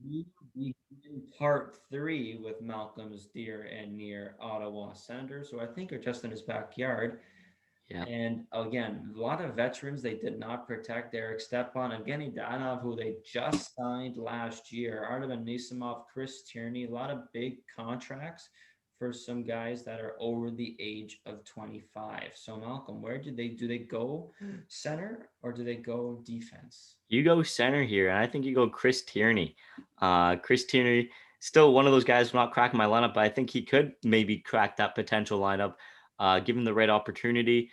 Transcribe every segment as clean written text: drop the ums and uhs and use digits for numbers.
We begin part three with Malcolm's dear and near Ottawa Senators, who I think are just in his backyard. Yeah. And again, a lot of veterans they did not protect. Eric Stepan, Evgeny Danov, who they just signed last year, Artem Nisimov, Chris Tierney, a lot of big contracts for some guys that are over the age of 25. So Malcolm, where do they go center or do they go defense? You go center here, and I think you go Chris Tierney. Chris Tierney, still one of those guys who's not cracking my lineup, but I think he could maybe crack that potential lineup, given the right opportunity.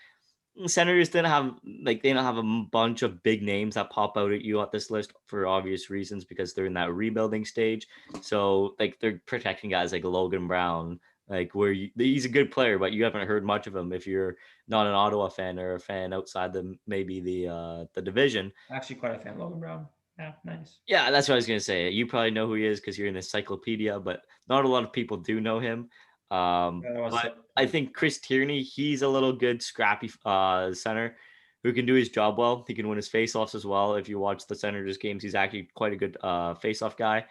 Senators didn't have they don't have a bunch of big names that pop out at you at this list for obvious reasons because they're in that rebuilding stage. So they're protecting guys like Logan Brown, he's a good player, but you haven't heard much of him if you're not an Ottawa fan or a fan outside the division. Actually, quite a fan of Logan Brown. Yeah, nice. Yeah, that's what I was gonna say. You probably know who he is because you're an encyclopedia, but not a lot of people do know him. That was But I think Chris Tierney, he's a little good, scrappy center who can do his job well. He can win his faceoffs as well. If you watch the Senators games, he's actually quite a good faceoff guy.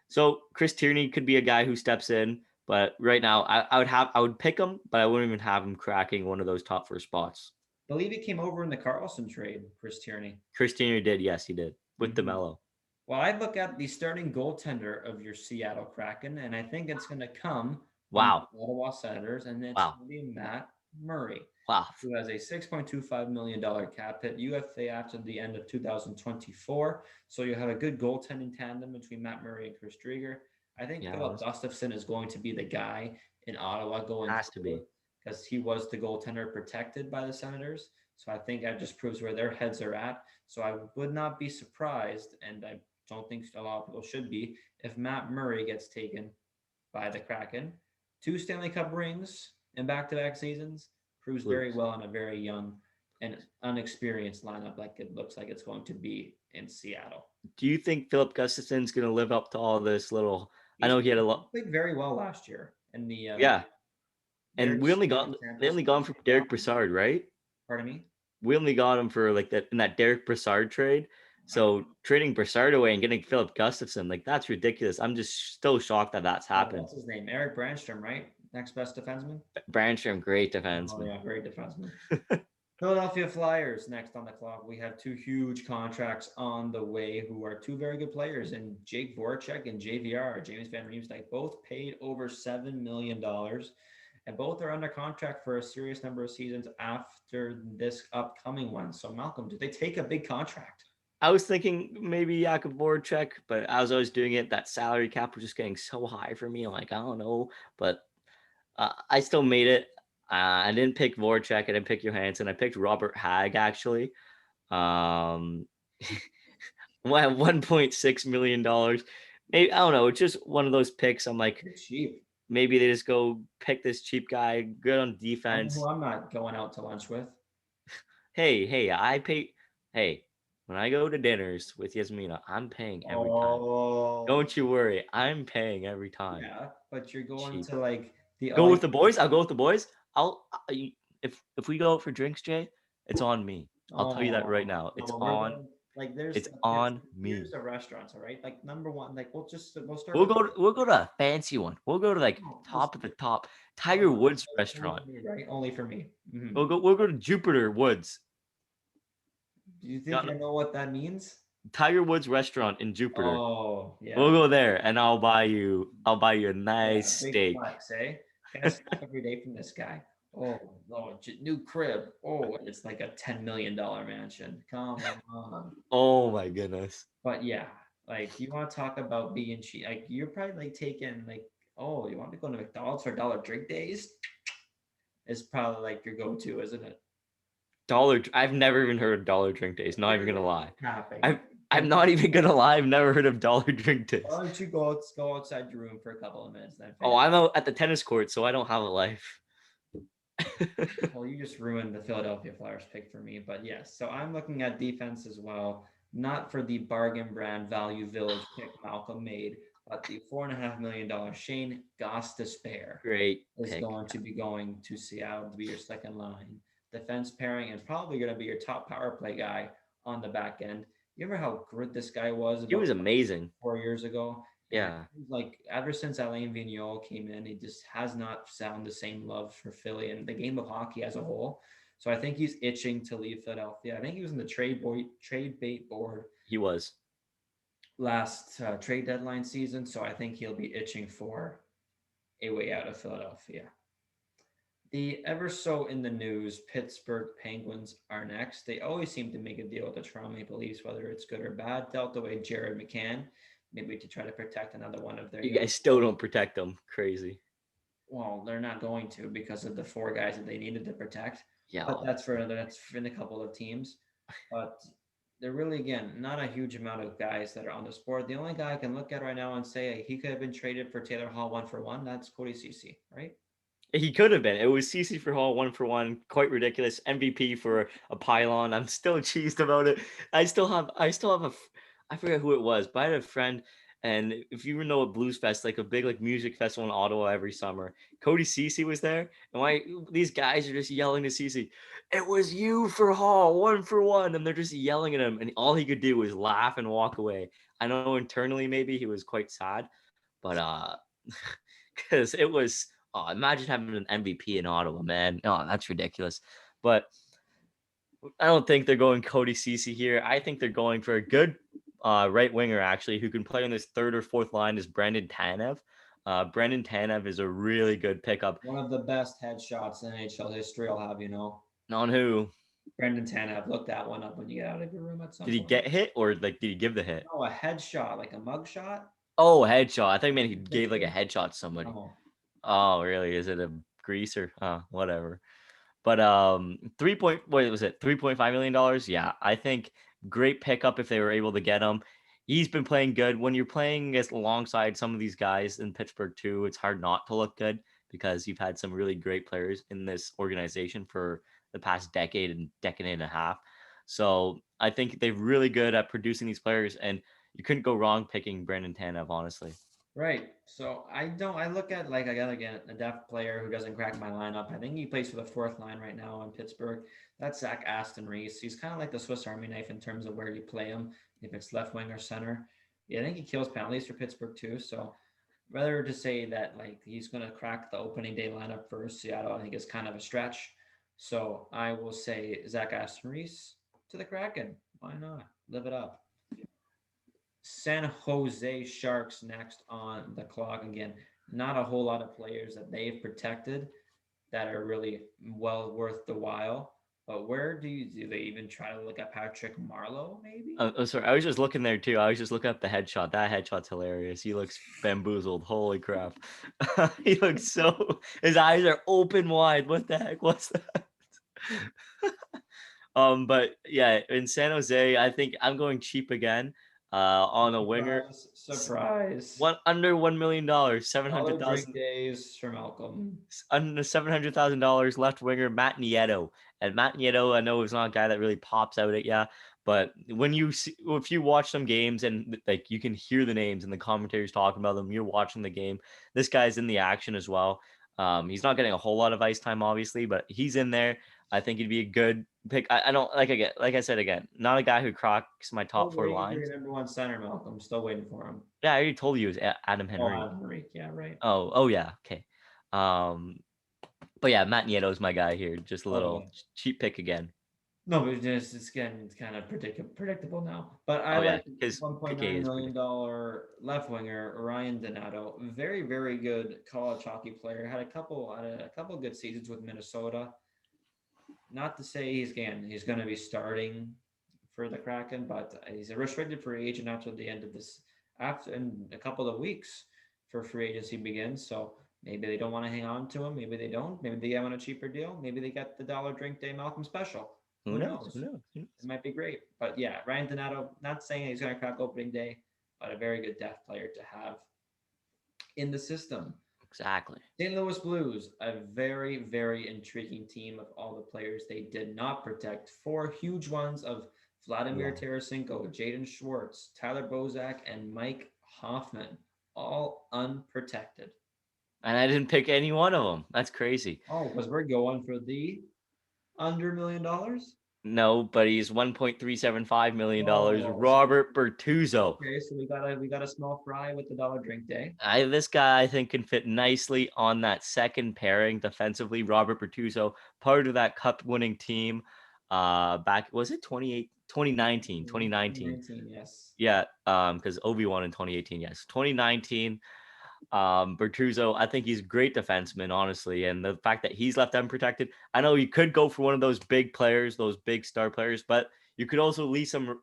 So Chris Tierney could be a guy who steps in, but right now I would pick him, but I wouldn't even have him cracking one of those top four spots. believe he came over in the Carlson trade, Chris Tierney. Chris Tierney did, yes, he did with Hmm. DeMello. Well, I look at the starting goaltender of your Seattle Kraken, and I think it's going to come from Wow, the Ottawa Senators, and it's wow, going to be Matt Murray, wow. who has a $6.25 million cap hit UFA after the end of 2024. So you have a good goaltending tandem between Matt Murray and Chris Drieger. I think Yeah, Philip Gustafson is going to be the guy in Ottawa going has to forward be. because he was the goaltender protected by the Senators. So I think that just proves where their heads are at. So I would not be surprised, and I don't think a lot of people should be, if Matt Murray gets taken by the Kraken. Two Stanley Cup rings in back-to-back seasons proves very Lose. well in a very young and unexperienced lineup like it looks like it's going to be in Seattle. Do you think Philip Gustafson's going to live up to all this little? I He's know he had a he lot. played very well last year in the Yeah, very and we only short got they sample only size. got him from Derek Brassard, right? Pardon me? We only got him for like that in that Derek Brassard trade. So trading Brassard away and getting Philip Gustafson, like that's ridiculous. I'm just still shocked that that's happened. What's his name? Eric Brandstrom, right? Next best defenseman? Brandstrom, great Oh, defenseman. yeah, great defenseman. Philadelphia Flyers next on the clock. We have two huge contracts on the way who are two very good players in Jake Voracek and JVR, James Van Riemsdyk, both paid over $7 million. And both are under contract for a serious number of seasons after this upcoming one. So, Malcolm, do they take a big contract? I was thinking maybe Jakub Voracek, but as I was doing it, that salary cap was just getting so high for me. I'm like, I don't know, but I still made it. I didn't pick Voracek. I didn't pick Johansson. I picked Robert Hag actually. Um, $1.6 million. Maybe I don't know. It's just one of those picks. I'm like, They're cheap. maybe they just go pick this cheap guy, good on I know who defense. I'm not going out to lunch with. Hey, I pay. Hey, when I go to dinners with Yasmina, I'm paying every time. Oh, Don't you worry, I'm paying every time. yeah, but you're going Cheap. to like the Go all. with the boys. I'll go with the boys. If we go out for drinks, Jay, it's on me. I'll tell you that right Oh, now. no, but we're going like It's there's on tiers me. of restaurants, all right? Like number one, like we'll start We'll with go. We'll go to a fancy one. We'll go to like no, top of the top, no, Tiger no, Woods only restaurant. for me, right? Only for me. Hmm. We'll go to Jupiter Woods. Do you think I Got know what that means? Tiger Woods restaurant in Jupiter. Oh, We'll yeah. go there, and I'll buy you a nice Yeah, big steak. flex, eh? Get a snack every day from this guy. Oh, new crib. Oh, and it's like a $10 million mansion. Come on. Oh my goodness. But yeah, like you want to talk about being cheap. Like you're probably like taking like, oh, you want to go to McDonald's for dollar drink days? Is probably like your go-to, isn't it? Dollar. I've never even heard of Dollar Drink Days. Not even You're gonna lie. capping. I'm not even gonna lie. I've never heard of Dollar Drink Days. Why don't you go outside your room for a couple of minutes then Oh, figure I'm out at the tennis court, so I don't have a life. Well, you just ruined the Philadelphia Flyers pick for me, but yes. So I'm looking at defense as well, not for the bargain brand value village pick Malcolm made, but the $4.5 million Shane Goss to spare Great is pick. going to be going to Seattle to be your second line defense pairing and probably going to be your top power play guy on the back end. You remember how good this guy was He was about amazing. 4 years ago? And Yeah. like ever since Alain Vigneault came in, he just has not found the same love for Philly and the game of hockey as a whole. So I think he's itching to leave Philadelphia. I think he was in the trade bait board He was. last trade deadline season. So I think he'll be itching for a way out of Philadelphia. The ever so in the news Pittsburgh Penguins are next. They always seem to make a deal with the Toronto Maple Leafs, whether it's good or bad. Dealt away Jared McCann, maybe to try to protect another one of their You young guys still core. don't protect them. Crazy. Well, they're not going to because of the four guys that they needed to protect. Yeah. But that's for in a couple of teams. But they're really again not a huge amount of guys that are on the sport. The only guy I can look at right now and say he could have been traded for Taylor Hall 1-for-1. That's Cody Ceci, right? He could have been. It was CC for Hall 1-for-1. Quite ridiculous. MVP for a pylon. I'm still cheesed about it. I forget who it was, but I had a friend. And if you know what Blues Fest, like a big like music festival in Ottawa every summer, Cody Ceci was there. And why these guys are just yelling to Ceci, "It was you for Hall, 1-for-1." And they're just yelling at him. And all he could do was laugh and walk away. I know internally maybe he was quite sad, but because it was, oh, imagine having an MVP in Ottawa, man. Oh, that's ridiculous. But I don't think they're going Cody Ceci here. I think they're going for a good right winger, actually, who can play on this third or fourth line is Brendan Tanev. Brendan Tanev is a really good pickup. One of the best headshots in NHL history, I'll have you know. On who? Brendan Tanev, look that one up when you get out of your room at some Did he point. get hit or like did he give the hit? No, a headshot, like a mug shot. Oh, headshot. I think man he gave like a Picture. headshot to somebody. Oh, Oh, really? Is it a greaser? Whatever. But 3.5 million dollars. Yeah, I think great pickup if they were able to get him. He's been playing good. When you're playing against alongside some of these guys in Pittsburgh too, it's hard not to look good because you've had some really great players in this organization for the past decade and a half. So I think they're really good at producing these players, and you couldn't go wrong picking Brandon Tanev, honestly. right. So I don't. I look at like again a depth player who doesn't crack my lineup. I think he plays for the fourth line right now in Pittsburgh. That's Zach Aston Reese. He's kind of like the Swiss Army knife in terms of where you play him. If it's left wing or center, yeah, I think he kills penalties for Pittsburgh too. So rather to say that like he's going to crack the opening day lineup for Seattle, I think is kind of a stretch. So I will say Zach Aston Reese to the Kraken. Why not? Live it up. San Jose Sharks next on the clock. Again, not a whole lot of players that they've protected that are really well worth the while. But where do they even try to look at Patrick Marlowe? Maybe. Oh, sorry. I was just looking there too. I was just looking up the headshot. That headshot's hilarious. He looks bamboozled. Holy crap. He looks so, his eyes are open wide. What the heck? What's that? But yeah, in San Jose, I think I'm going cheap again. On a winger. Surprise. One under $1 million, Dollar drink 700,000 days for Malcolm. under $700,000 left winger Matt Nieto. And Matt Nieto, I know is not a guy that really pops out at you, but when you see, if you watch some games and like you can hear the names and the commentators talking about them, you're watching the game. This guy's in the action as well. He's not getting a whole lot of ice time, obviously, but he's in there. I think he'd be a good pick. I don't like I said again, not a guy who cracks my Still top four waiting for lines. your number one center, Malcolm. Still waiting for him. Yeah, I already told you it was Adam Oh, Henry. Adam Henrique. Yeah, right. Oh yeah, okay. Um, but yeah, Matt Nieto's my guy here. Just a little Okay. cheap pick again. No, but it's again it's kind of predictable now. But I Oh yeah, like because PK $1.9 is million predictable. left winger Ryan Donato, very good college hockey player. Had a couple good seasons with Minnesota. Not to say he's going to be starting for the Kraken, but he's a restricted free agent after the end of this after in a couple of weeks for free agency begins. So maybe they don't want to hang on to him. Maybe they don't. Maybe they get him on a cheaper deal. Maybe they get the dollar drink day Malcolm special. Who Who knows? Who knows? knows? Who It knows? might be great. But yeah, Ryan Donato, not saying he's going to crack opening day, but a very good depth player to have in the system. Exactly. St. Louis Blues, a very intriguing team of all the players they did not protect. Four huge ones of Vladimir Yeah. Tarasenko, Jaden Schwartz, Tyler Bozak, and Mike Hoffman, all unprotected. And I didn't pick any one of them. That's crazy. Oh, because we're going for the under $1 million? No, but he's $1.375 million. Oh, so Robert Bertuzzo. okay, so we got a small fry with the dollar drink day. This guy I think can fit nicely on that second pairing defensively. Robert Bertuzzo, part of that cup winning team. Back was it 2019, 2019. 2019, yes. Yeah, because Ovi won in 2018. Yes, 2019. Bertuzzo, I think he's a great defenseman, honestly. And the fact that he's left unprotected, I know you could go for one of those big players, those big star players, but you could also leave some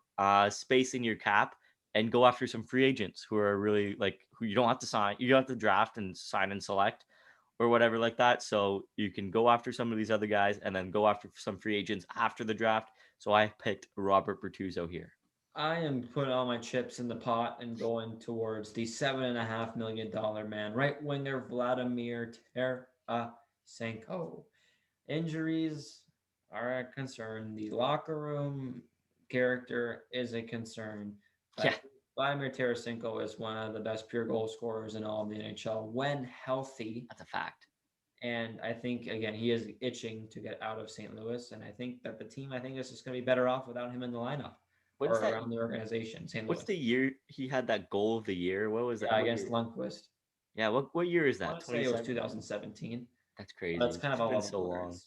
space in your cap and go after some free agents who are really like who you don't have to sign, you don't have to draft and sign and select or whatever like that. So you can go after some of these other guys and then go after some free agents after the draft. So I picked Robert Bertuzzo here. I am putting all my chips in the pot and going towards the $7.5 million man, right winger Vladimir Tarasenko. Injuries are a concern. The locker room character is a concern. Yeah, But Vladimir Tarasenko is one of the best pure goal scorers in all of the NHL when healthy. that's a fact. And I think again he is itching to get out of St. Louis, and I think that the team I think is just going to be better off without him in the lineup or When's that? around the organization. St. What's Louis, the year he had that goal of the year? What was that? yeah, What against year? Lundqvist. Yeah, what year is I that? want to say it was 27? 2017. That's That's crazy. kind of It's all been of a so blur. long.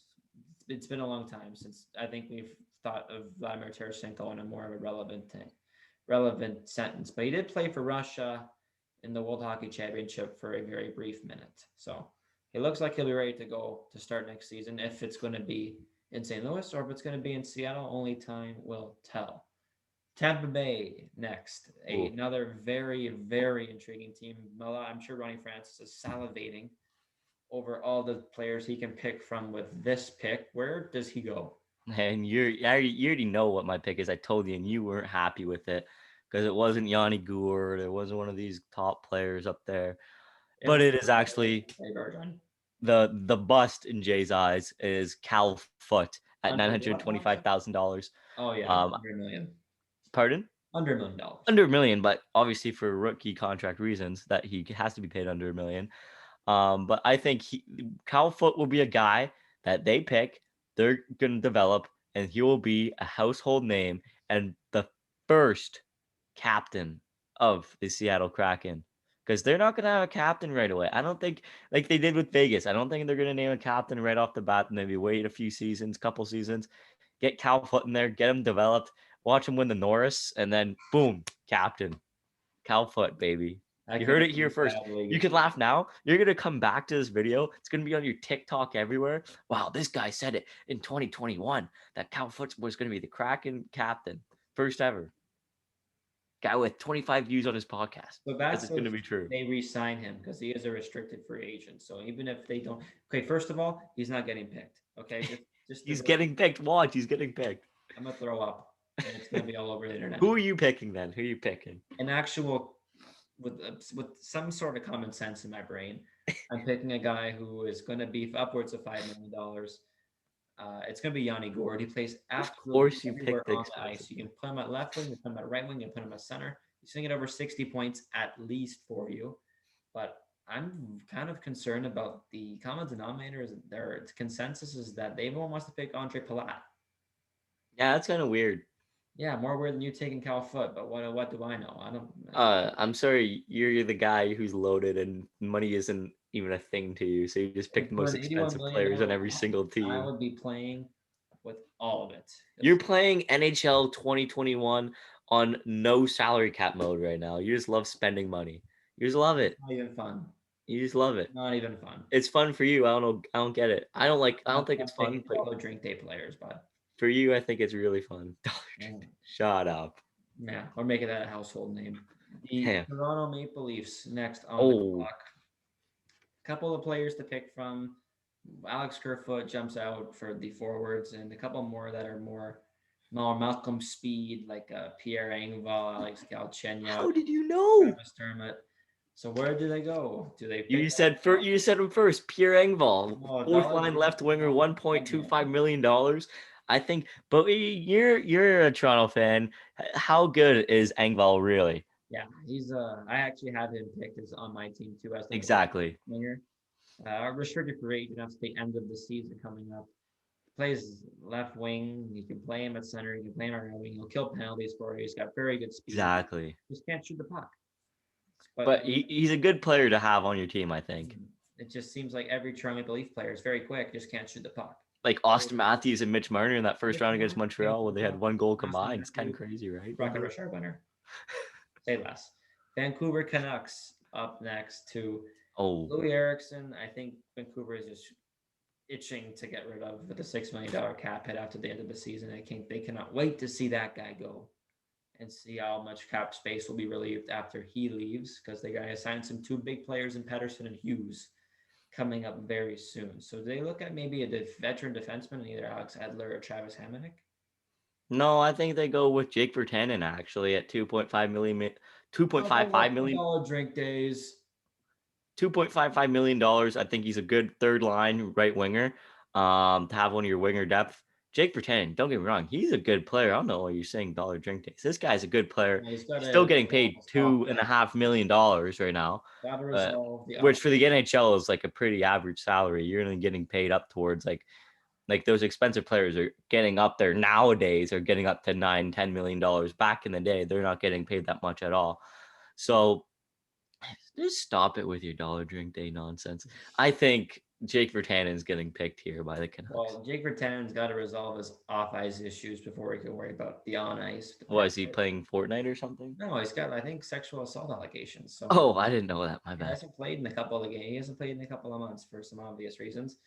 It's been a long time since I think we've thought of Vladimir Tarasenko in a more of a relevant sentence. But he did play for Russia in the World Hockey Championship for a very brief minute. So he looks like he'll be ready to go to start next season. If it's going to be in St. Louis or if it's going to be in Seattle, only time will tell. Tampa Bay next, Ooh. another very, very intriguing team. I'm sure Ronnie Francis is salivating over all the players he can pick from with this pick. Where does he go? And you already know what my pick is. I told you, and you weren't happy with it because it wasn't Yanni Gourde. It wasn't one of these top players up there. But It's it is actually the bust in Jay's eyes is Cal Foot at under $925,000. Oh yeah, Um, under a million. Pardon? Under $1 million. Under a million, but obviously for rookie contract reasons that he has to be paid under a million. But I think Cal Foot will be a guy that they pick, they're going to develop, and he will be a household name and the first captain of the Seattle Kraken. Because they're not going to have a captain right away. I don't think, like they did with Vegas, I don't think they're going to name a captain right off the bat and maybe wait a few seasons, couple seasons, get Cal Foot in there, get him developed, watch him win the Norris, and then boom, captain. Cal Foot, baby. You heard it here first. You can laugh now. You're going to come back to this video. It's going to be on your TikTok everywhere. Wow, this guy said it in 2021 that Cal Foot was going to be the Kraken captain. First ever. Guy with 25 views on his podcast. So Because that's it's going to if be true. they re-sign him because he is a restricted free agent. So even if they don't, okay, first of all, he's not getting picked. Okay, just He's getting picked. Watch, he's getting picked. I'm gonna throw up, and it's gonna be all over the internet. Who are you picking then? Who are you picking? An actual with some sort of common sense in my brain, I'm picking a guy who is going to be upwards of $5 million. It's going to be Yanni Gourde. He plays absolutely everywhere on the ice. You can put him at left wing, you can put him at right wing, you can put him at center. He's going to get over 60 points at least for you. But I'm kind of concerned about the common denominators. Their consensus is that everyone wants to pick Andre Palat. Yeah, that's kind of weird. Yeah, more weird than you taking Cal Foot, but what do I know? I don't. I'm sorry, you're the guy who's loaded and money isn't even a thing to you. So you just pick the most expensive players on every single team. I would be playing with all of it. You're playing NHL 2021 on no salary cap mode right now. You just love spending money. You just love it. Not even fun. You just love it. Not even fun. It's fun for you. I don't know. I don't get it. I don't think it's fun. Dollar drink day players, but for you, I think it's really fun. Shut up. Yeah, or make it a household name. The Toronto Maple Leafs next on the clock. Couple of players to pick from. Alex Kerfoot jumps out for the forwards, and a couple more that are more Malcolm Speed, like Pierre Engvall, Alex Galchenyuk. How did you know? Travis Dermott. So where do they go? Do they? You said him first. Pierre Engvall, fourth line left winger, $1.25 million. I think, but you're a Toronto fan. How good is Engvall really? Yeah, he's I actually have him picked as on my team too as the exactly winger. Restricted free agent after the end of the season coming up. plays left wing. You can play him at center. You can play him at right wing. He'll kill penalties for you. He's got very good speed. Exactly. Just can't shoot the puck. But he's a good player to have on your team, I think. It just seems like every Toronto Maple Leaf player is very quick, just can't shoot the puck. Like Austin Matthews and Mitch Marner in that first round against Montreal, where they had 1 goal combined. It's kind of crazy, right? Rocket Richard winner. Say less. Vancouver Canucks up next to Louis Eriksson. I think Vancouver is just itching to get rid of with a $6 million cap hit after the end of the season. They cannot wait to see that guy go and see how much cap space will be relieved after he leaves, because they got to sign some 2 big players in Pettersson and Hughes coming up very soon. So do they look at maybe a veteran defenseman, either Alex Edler or Travis Hamonic? No, I think they go with Jake Virtanen actually at $2.55 million. Drink days. $2.55 million. I think he's a good third line right winger. To have one of your winger depth. Jake Virtanen, don't get me wrong, he's a good player. I don't know why you're saying dollar drink days. This guy's a good player. He's still getting paid $2.5 million right now, which for the NHL is like a pretty average salary. You're only getting paid up towards like those expensive players are getting up there nowadays, are getting up to $9-10 million. Back in the day, they're not getting paid that much at all. So just stop it with your dollar drink day nonsense. I think Jake Virtanen's getting picked here by the Canucks. Well, Jake Virtanen's got to resolve his off-ice issues before he can worry about the on-ice. What, is he playing Fortnite or something? No, he's got, I think, sexual assault allegations. So I didn't know that. My bad. He hasn't played in a couple of games. He hasn't played in a couple of months for some obvious reasons.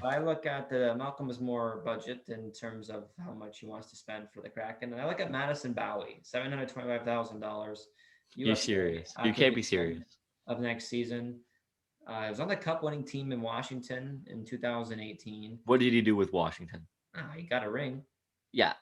I look at Malcolm's more budget in terms of how much he wants to spend for the Kraken. And I look at Madison Bowie, $725,000. You're serious. You can't be serious. Of next season. He was on the cup-winning team in Washington in 2018. What did he do with Washington? He got a ring. Yeah.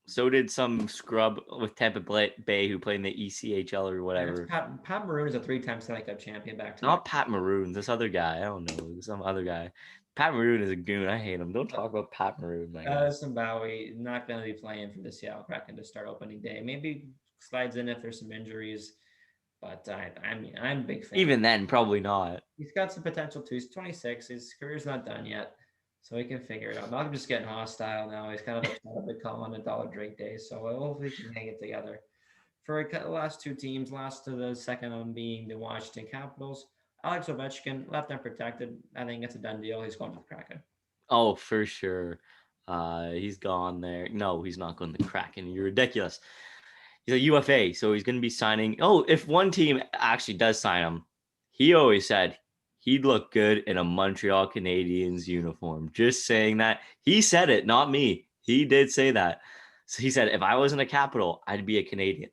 So did some scrub with Tampa Bay who played in the ECHL or whatever. Pat Maroon is a 3-time Stanley Cup champion back to Not Pat Maroon. This other guy. I don't know. Some other guy. Pat Maroon is a goon. I hate him. Don't talk about Pat Maroon. Madison Bowie not going to be playing for the Seattle Kraken to start opening day. Maybe slides in if there's some injuries. But I'm a big fan. Even then, probably not. He's got some potential too. He's 26. His career's not done yet, so he can figure it out. Malcolm's just getting hostile now. He's kind of a big call on a dollar drink day, so hopefully he can hang it together. For the last 2 teams, last to the second one being the Washington Capitals, Alex Ovechkin, left unprotected. I think it's a done deal. He's going to the Kraken. Oh, for sure. He's gone there. No, he's not going to the Kraken. You're ridiculous. He's a UFA, so he's going to be signing. Oh, if one team actually does sign him, he always said he'd look good in a Montreal Canadiens uniform. Just saying that. He said it, not me. He did say that. So he said, if I wasn't a Capital, I'd be a Canadian.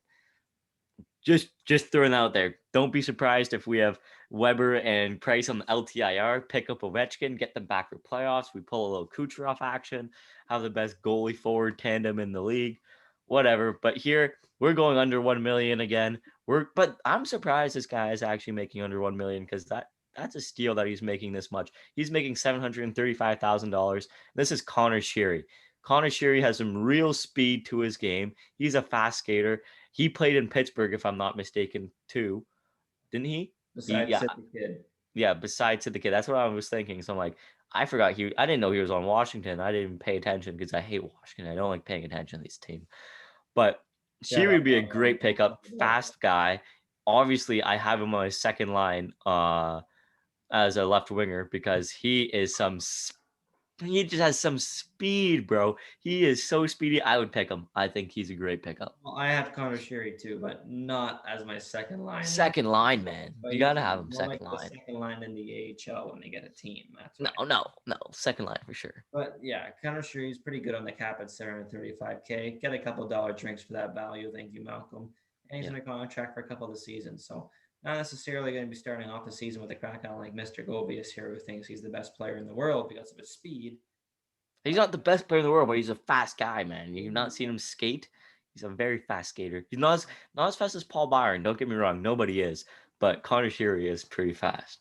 Just throwing that out there. Don't be surprised if we have Weber and Price on the LTIR, pick up Ovechkin, get them back for playoffs. We pull a little Kucherov action, have the best goalie forward tandem in the league. Whatever, but here we're going under 1 million again. But I'm surprised this guy is actually making under 1 million, because that's a steal that he's making this much. He's making $735,000. This is Connor Sheary. Connor Sheary has some real speed to his game. He's a fast skater. He played in Pittsburgh, if I'm not mistaken, too. Didn't he? Besides the kid. Yeah, besides the kid. That's what I was thinking. So I'm like, I forgot I didn't know he was on Washington. I didn't even pay attention because I hate Washington. I don't like paying attention to this team. But Sheary would be a great pickup. Fast guy. Obviously, I have him on my second line as a left winger because he just has some speed, bro. He is so speedy. I would pick him. I think he's a great pickup. Well, I have Connor Sheary too, but not as my second line. Second line, man. You got to have him second line. The second line in the AHL when they get a team. No. Second line for sure. But yeah, Connor Sheary is pretty good on the cap at $735K. Get a couple dollar drinks for that value. Thank you, Malcolm. And he's in a contract for a couple of the seasons. So not necessarily going to be starting off the season with a Kraken like Mr. Gobius here, who thinks he's the best player in the world because of his speed. He's not the best player in the world, but he's a fast guy, man. You've not seen him skate. He's a very fast skater. He's not as fast as Paul Byron. Don't get me wrong. Nobody is. But Connor Sheary is pretty fast.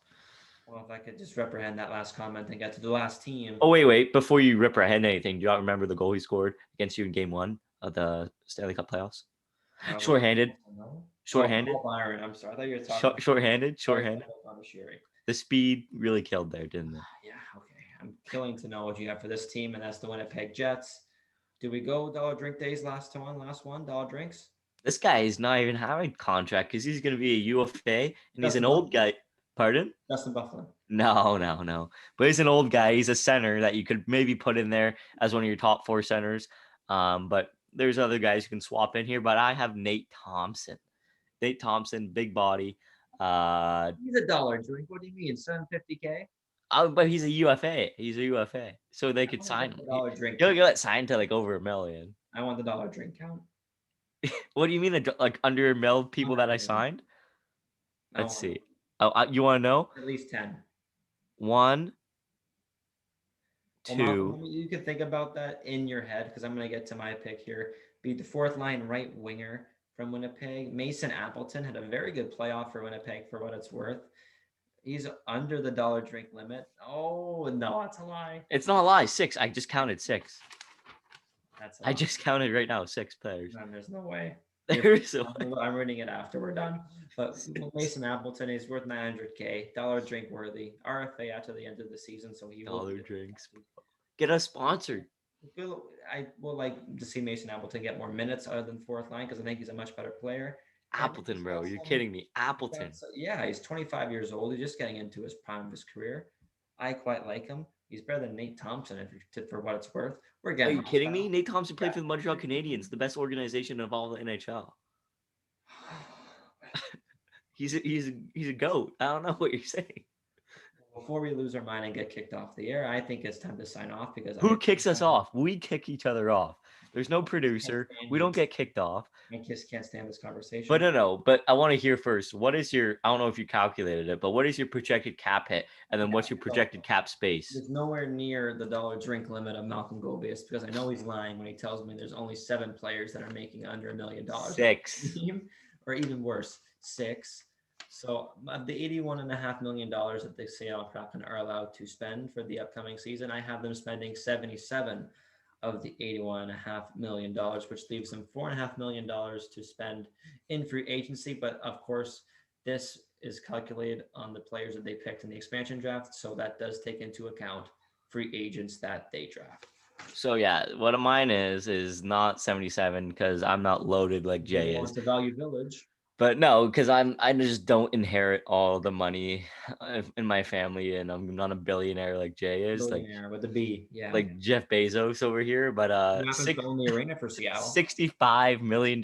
Well, if I could just reprehend that last comment and get to the last team. Oh, wait. Before you reprehend anything, do you not remember the goal he scored against you in Game 1 of the Stanley Cup playoffs? Shorthanded. Shorthanded. Paul Byron. I'm sorry. I thought you were talking Shorthanded. Connor Sheary. The speed really killed there, didn't it? Yeah, okay. I'm killing to know what you have for this team, and that's the Winnipeg Jets. Do we go dollar drink days last one, dollar drinks? This guy is not even having a contract because he's going to be a UFA and he's an Dustin old Buffalo. guy. Pardon? Dustin Buffalo. No. But he's an old guy. He's a center that you could maybe put in there as one of your top 4 centers. But there's other guys who can swap in here. But I have Nate Thompson. Nate Thompson, big body. He's a dollar drink. What do you mean? 750K? But he's a UFA. He's a UFA. So they I could want sign the him. dollar drink He'll count. get signed to like over $1 million. I want the dollar drink count. What do you mean, like under $1 million people that I 100 million. signed? Let's No, see. Oh, you want to know? at least 10. 1, Well, Malcolm, 2. you can think about that in your head because I'm going to get to my pick here. Be the fourth line right winger from Winnipeg. Mason Appleton had a very good playoff for Winnipeg for what it's worth. He's under the dollar drink limit. Oh, no, that's a lie. It's not a lie. 6. I just counted 6. That's a lie. I just counted right now 6 players. Man, there's no way. There's a I'm reading it after we're done. But Mason Appleton is worth 900K, dollar drink worthy, RFA after the end of the season. So he will dollar drinks. Get us sponsored. I will like to see Mason Appleton get more minutes other than fourth line because I think he's a much better player. Appleton, bro. You're kidding me. Appleton. Yeah, he's 25 years old. He's just getting into his prime of his career. I quite like him. He's better than Nate Thompson for what it's worth. We're getting. Are you kidding me? Nate Thompson played for the Montreal Canadiens, the best organization of all the NHL. he's a goat. I don't know what you're saying. Before we lose our mind and get kicked off the air, I think it's time to sign off because who kicks us off? We kick each other off. There's no producer. We don't get kicked off. I just can't stand this conversation. But no. But I want to hear first. What is your? I don't know if you calculated it, but what is your projected cap hit, and then what's your projected cap space? It's nowhere near the dollar drink limit of Malcolm Gobius because I know he's lying when he tells me there's only 7 players that are making under $1 million. 6, or even worse, 6. So of the $81.5 million that the Seattle Kraken are allowed to spend for the upcoming season, I have them spending 77 of the $81.5 million, which leaves them $4.5 million to spend in free agency. But of course, this is calculated on the players that they picked in the expansion draft. So that does take into account free agents that they draft. So yeah, what mine is not 77 because I'm not loaded like Jay is. The Value Village. But no, because I just don't inherit all the money in my family, and I'm not a billionaire like Jay is. Billionaire with a B, yeah. Like Jeff Bezos over here. But the arena for Seattle. $65 million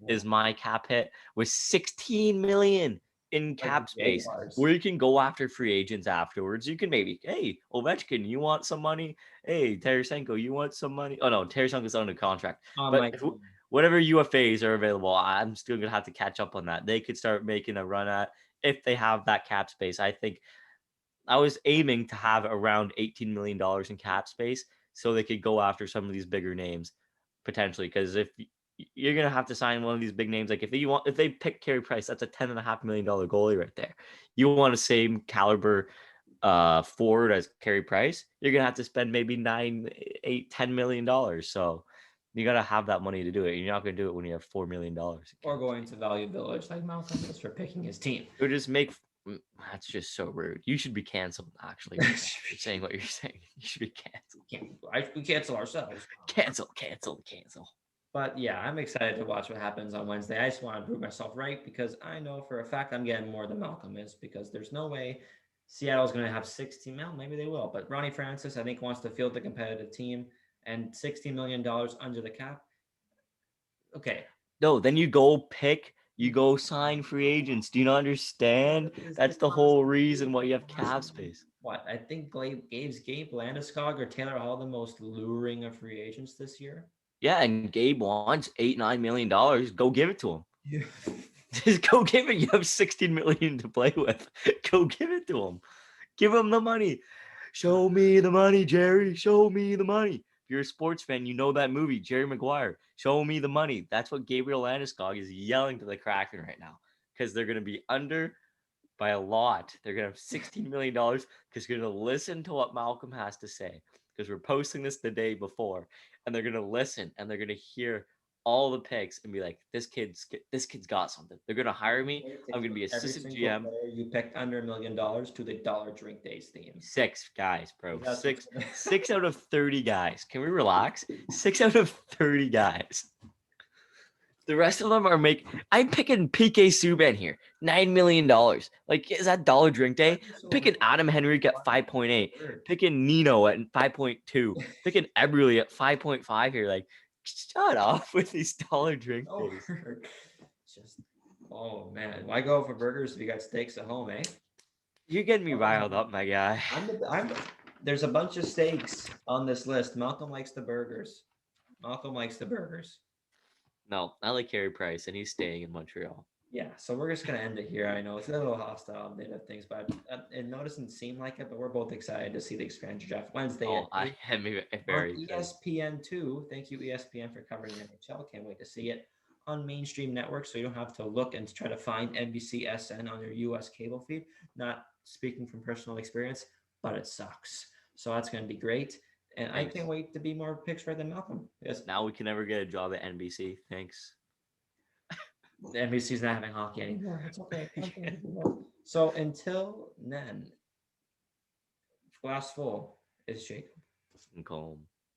is my cap hit with $16 million in cap space, where you can go after free agents afterwards. You can maybe, hey, Ovechkin, you want some money? Hey, Tarasenko, you want some money? Oh no, Tarasenko's under contract. But whatever UFAs are available, I'm still gonna have to catch up on that. They could start making a run at if they have that cap space. I think I was aiming to have around $18 million in cap space so they could go after some of these bigger names potentially. Because if you're gonna have to sign one of these big names, like if they pick Carey Price, that's a $10.5 million goalie right there. You want the same caliber forward as Carey Price, you're gonna have to spend maybe $9, $8, $10 million. So you gotta have that money to do it. You're not gonna do it when you have $4 million. Or going to Value Village like Malcolm is for picking his team. Or just make. That's just so rude. You should be canceled. Actually, for saying what you're saying. You should be canceled. We cancel ourselves. Cancel. But yeah, I'm excited to watch what happens on Wednesday. I just want to prove myself right because I know for a fact I'm getting more than Malcolm is because there's no way Seattle's going to have 16 mil. Maybe they will. But Ronnie Francis, I think, wants to field the competitive team and $16 million under the cap. Okay. No, then you go sign free agents. Do you not understand? That's the whole reason why you have cap space. What? I think Gabe Landeskog or Taylor Hall the most luring of free agents this year. Yeah, and Gabe wants $8-9 million. Go give it to him. Yeah. Just go give it. You have $16 million to play with. Go give it to him. Give him the money. Show me the money, Jerry. Show me the money. If you're a sports fan, you know that movie, Jerry Maguire. Show me the money. That's what Gabriel Landeskog is yelling to the Kraken right now because they're going to be under by a lot. They're going to have $16 million because they're going to listen to what Malcolm has to say because we're posting this the day before, and they're going to listen and they're going to hear all the picks and be like, this kid's got something. They're gonna hire me. Wait to I'm gonna keep be every assistant single GM. player you picked under $1 million to the Dollar Drink Days theme. 6 guys, bro. That's what's gonna- 6 out of 30 guys. Can we relax? 6 out of 30 guys. The rest of them are I'm picking PK Subban here, $9 million. Like, is that Dollar Drink Day? Picking Adam Henrique at 5.8, picking Nino at 5.2, picking Eberle at 5.5 here. Like, shut up with these Dollar Drink Oh, Days. just oh man, why go for burgers if you got steaks at home, eh? You're getting me riled up, my guy. There's a bunch of steaks on this list. Malcolm likes the burgers. Malcolm likes the burgers. No, I like Carey Price, and he's staying in Montreal. Yeah, so we're just gonna end it here. I know it's a little hostile on the other things, but it doesn't seem like it. But we're both excited to see the expansion draft Wednesday Oh, I at 8 am very on excited. ESPN too. Thank you ESPN for covering the NHL. Can't wait to see it on mainstream networks, so you don't have to look and try to find NBC SN on your US cable feed. Not speaking from personal experience, but it sucks. So that's gonna be great. And Thanks. I can't wait to be more picks right than Malcolm. Yes. Now we can never get a job at NBC. Thanks. The NBC's not having hockey anymore. It's okay. So until then, glass full is Jacob. And calm.